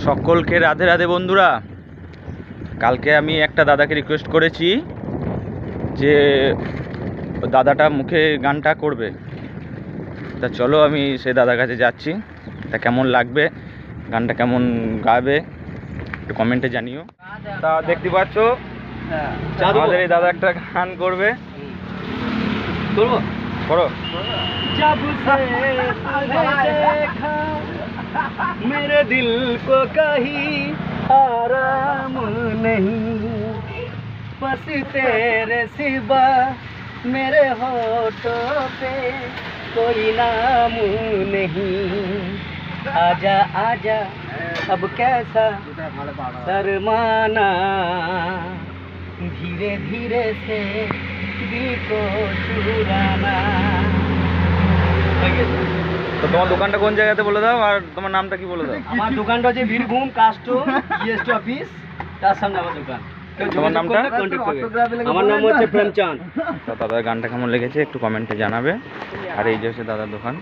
সকলকে রাধে রাধে বন্ধুরা। কালকে আমি একটা দাদাকে রিকোয়েস্ট করেছি যে দাদাটা মুখে গানটা করবে, তা চলো আমি সেই দাদার কাছে যাচ্ছি। তা কেমন লাগবে, গানটা কেমন গাবে একটু কমেন্টে জানিও। তা দেখতে পাচ্ছ আমাদের এই দাদা একটা গান করবে, করো। जब से तुझे देखा मेरे दिल को कहीं आराम नहीं, बस तेरे सिवा मेरे होठों पे कोई नाम नहीं। आजा आजा अब कैसा शर्माना, धीरे धीरे से दिल को चुराना। তো তোমার দোকানটা কোন জায়গাতে বলে দাও, আর তোমার নামটা কি বলে দাও। আমার দোকানটা হচ্ছে বীরভূম কাস্টো জিএসটি অফিস, তার সামনে আমার দোকান। তোমার নামটা? আমার নাম হচ্ছে প্রেমচাঁদ। তো দাদার গানটা কেমন লেগেছে একটু কমেন্টে জানাবে। আর এই যে হচ্ছে দাদার দোকান।